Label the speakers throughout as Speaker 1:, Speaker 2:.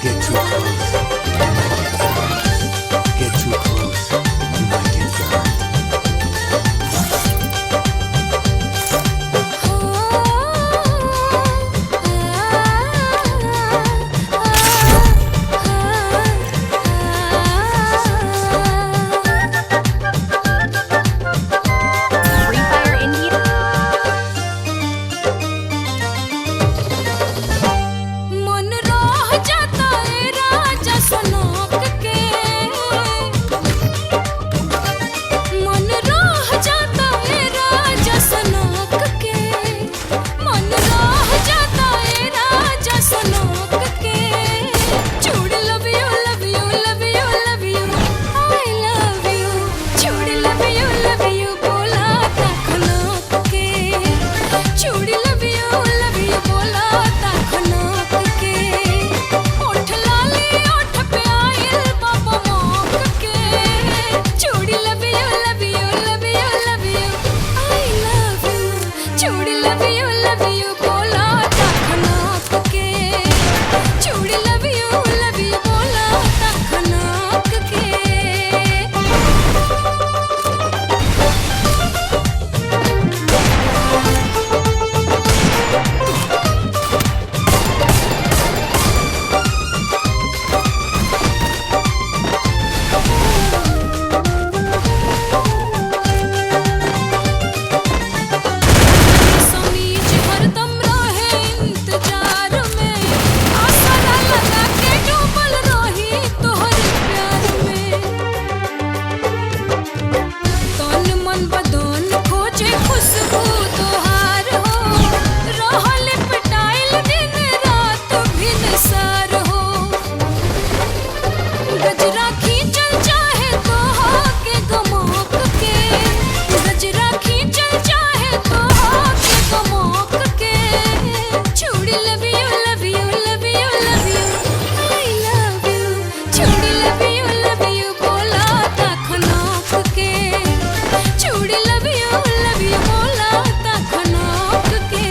Speaker 1: Get too close, you might get burned. Get too close, you might get burned.
Speaker 2: Free Fire India.
Speaker 3: मन रह जाता है राजा सनक के, मन रह जाता है राजा सनक के, मन रह जाता है राजा सनक के। छोड़ love you love you love you love you I love you, छोड़ लव यू बोला था खनक के, छोड़ लव यू बोला था खनक के। ओठ लाली ओठ पे आइल बाबा मोक के, छोड़ love you I love you, छोड़ लव यू बोला था खनक के, छोड़ लव यू बोला था खनक के। समीज हरदम रहे इंतजार में, आसरा लगा के डूबल रही तोहर प्यार में। तन मन बदन खोजे खुशबू तोहार हो, रहल पिटाइल दिन रात भिनसार हो। गजरा खींचल चाहे तो के गमक के, गजरा खींचल चाहे तो के गमक के। छोड़ love you I love you, छोड़ लव यू बोला था खनक के, छोड़ लव यू बोला था खनक के।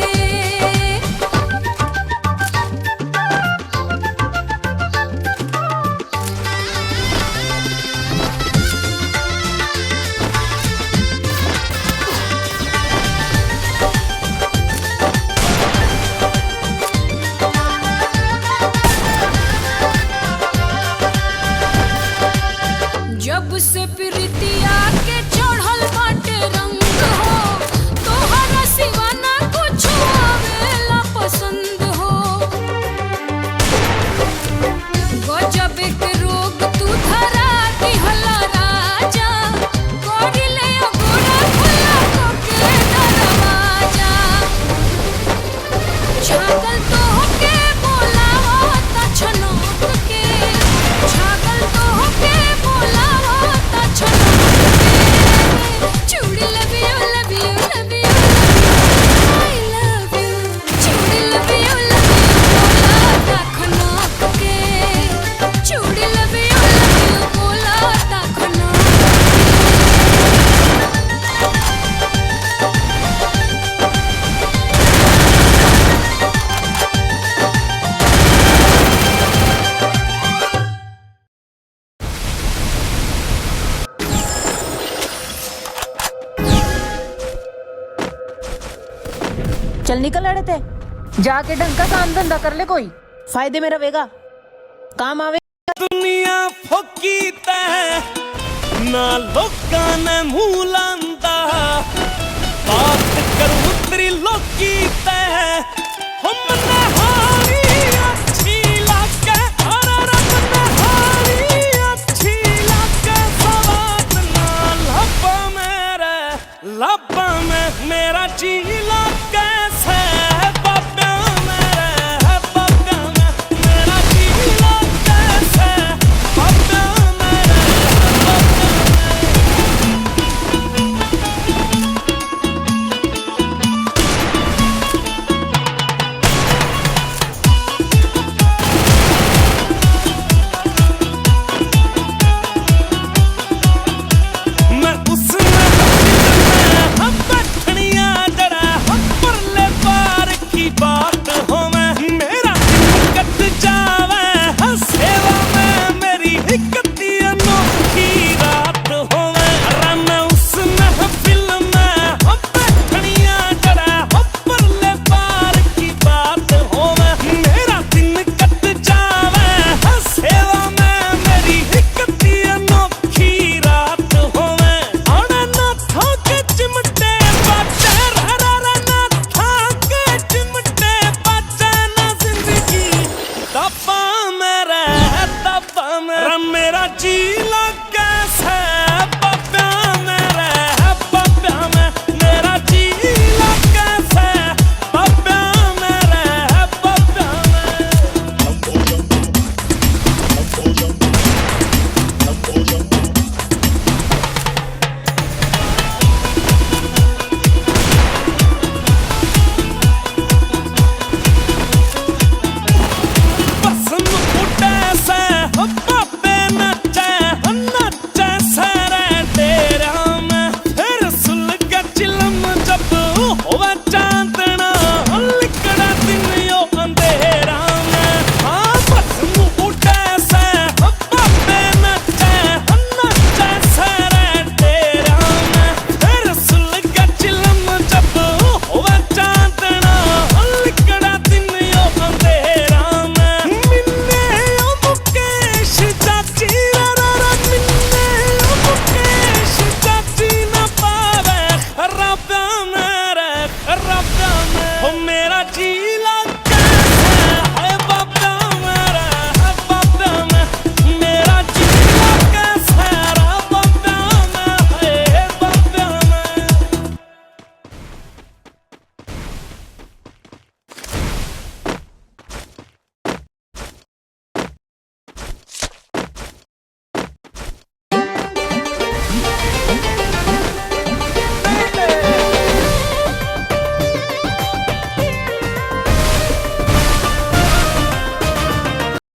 Speaker 3: जब से प्रीतिया के चढ़ल बाटे रंग हो, तोहरा सिवा ना कुछ आवेला पसंद हो। गजब के रोग तू धरा दिहला राजा, करिले अगोरा खुला के दरवाजा। छागल तो होके बोलावता छनक के, छागल तो होके बोलावता छनक के। छोड़ love you I love you, छोड़ लव यू बोला था खनक के, छोड़ लव यू बोला था खनक
Speaker 4: चल निकल लड़े थे, जाके ढंग का काम धंधा कर ले, कोई फायदे में रहेगा, काम आवे।
Speaker 5: दुनिया फोकी तै ना लोकां ने मूह लांदा, बात करूं तेरी लोकी तै